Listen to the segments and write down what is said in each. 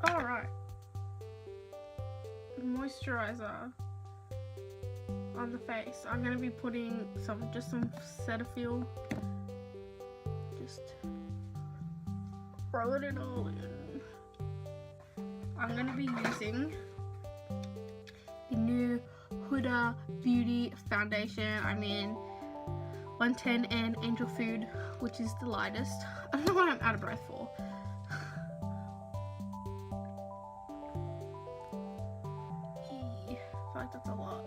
Alright. Moisturizer on the face. I'm going to be putting some Cetaphil. Just rolling it all in. I'm going to be using the new Huda Beauty foundation. I'm in 110 and Angel Food, which is the lightest. I don't know what I'm out of breath for. I feel like that's a lot,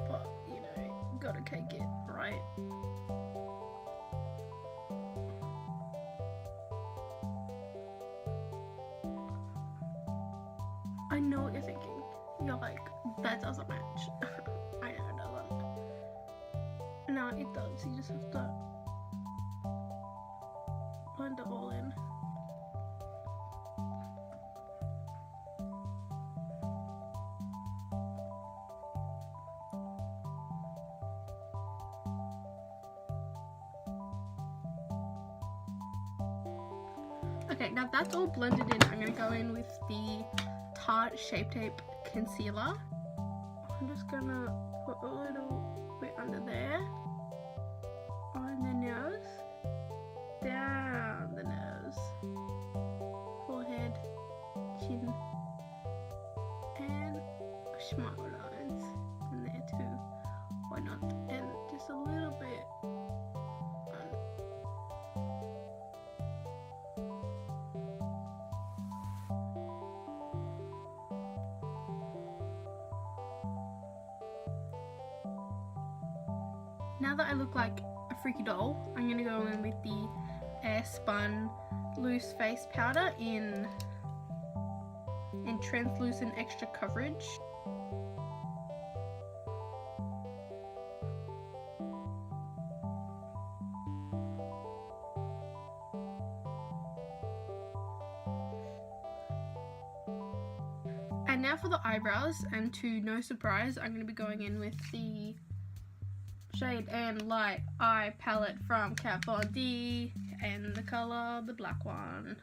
but you know, gotta cake it, right? I know what you're thinking. You're like, that doesn't match. I know it doesn't. No, it does. You just have to blend it all in. Okay, now that's all blended in. I'm going to go in with the Tarte Shape Tape Concealer. I'm just going to put a little bit under there, on the nose, down the nose, forehead, chin, and smile lines in there too. Why not? And just a little bit. Now that I look like a freaky doll, I'm going to go in with the Air Spun Loose Face Powder in Translucent Extra Coverage. And now for the eyebrows, and to no surprise, I'm going to be going in with the Shade and Light Eye Palette from Kat Von D, and the color, the black one.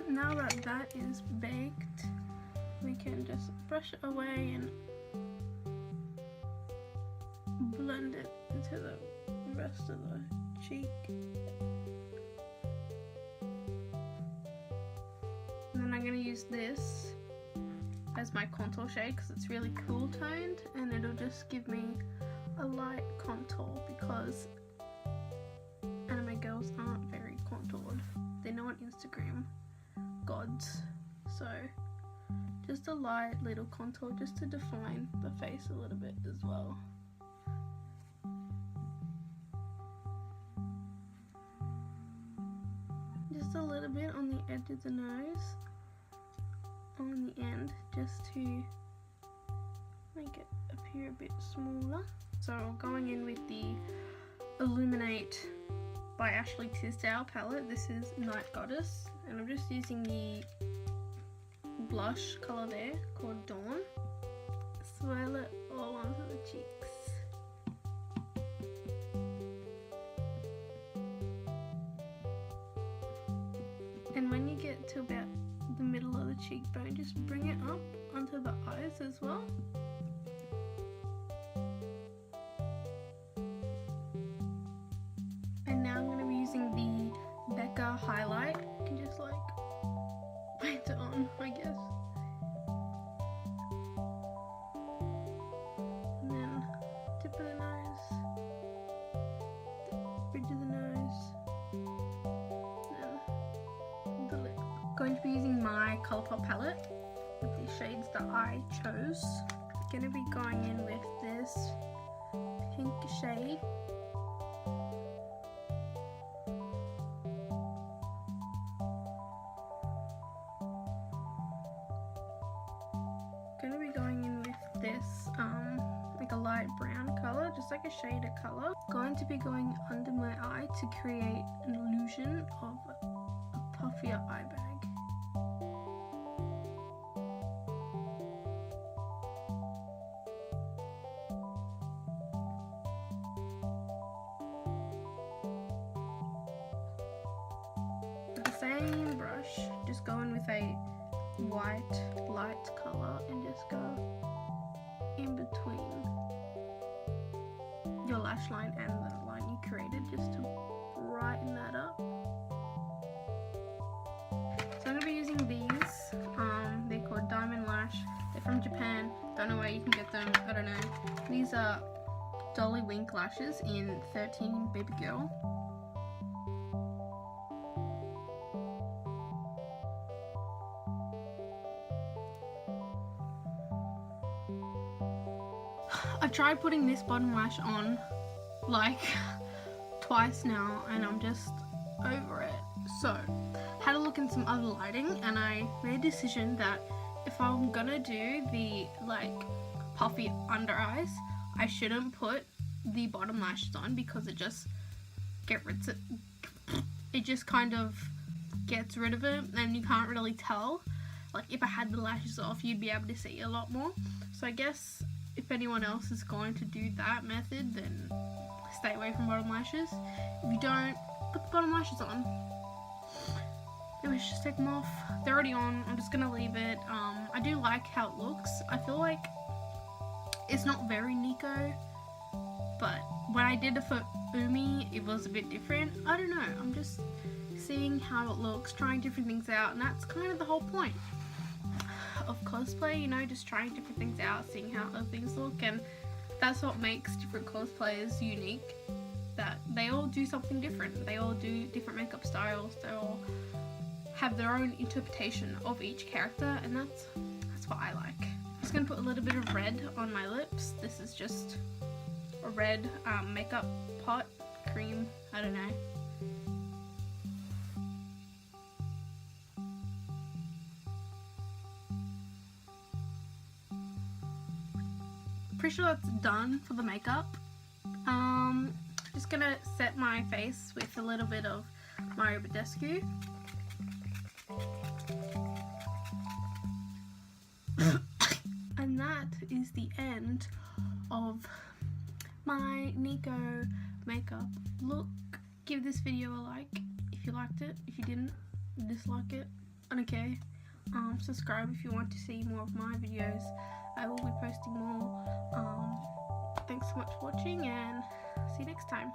Now that that is baked, we can just brush it away and blend it into the rest of the cheek. And then I'm going to use this as my contour shade because it's really cool toned, and it'll just give me a light contour because anime girls aren't very contoured. They're not on Instagram gods, so just a light little contour just to define the face a little bit as well. Just a little bit on the edge of the nose, on the end, just to make it appear a bit smaller. So going in with the Illuminate by Ashley Tisdale palette. This is Night Goddess, and I'm just using the blush color there called Dawn. Swirl it all onto the cheeks. And when you get to about the middle of the cheekbone, just bring it up onto the eyes as well. And now I'm going to be using the Becca highlight. You can just like paint it on, I guess. And then tip of the nose, the bridge of the nose, and then the lip. Going to be using my Colourpop palette with the shades that I chose. I'm going to be going in with this pink shade. Going to be going in light brown color, just like a shade of color. Going to be going under my eye to create an illusion of a puffier eye bag. With the same brush, just go in with a white light color and just go in between your lash line and the line you created, just to brighten that up. So I'm going to be using these. They're called Diamond Lash. They're from Japan. Don't know where you can get them. I don't know. These are Dolly Wink lashes in 13 Baby Girl. I tried putting this bottom lash on like twice now and I'm just over it. So, had a look in some other lighting and I made a decision that if I'm gonna do the like puffy under eyes, I shouldn't put the bottom lashes on because it just just kind of gets rid of it and you can't really tell. Like if I had the lashes off, you'd be able to see a lot more. So I guess if anyone else is going to do that method, then stay away from bottom lashes. If you don't, put the bottom lashes on. Maybe just take them off. They're already on. I'm just gonna leave it. I do like how it looks. I feel like it's not very Nico, but when I did it for Umi, it was a bit different. I don't know. I'm just seeing how it looks, trying different things out, and that's kind of the whole point of cosplay, you know, just trying different things out, seeing how other things look, and that's what makes different cosplayers unique, that they all do something different, they all do different makeup styles, they all have their own interpretation of each character, and that's what I like. I'm just going to put a little bit of red on my lips. This is just a red makeup pot, cream, I don't know. Pretty sure that's done for the makeup. Just gonna set my face with a little bit of Mario Badescu. And that is the end of my Nico makeup look. Give this video a like if you liked it. If you didn't, dislike it. I don't care. Subscribe if you want to see more of my videos. I will be posting more. Thanks so much for watching and see you next time.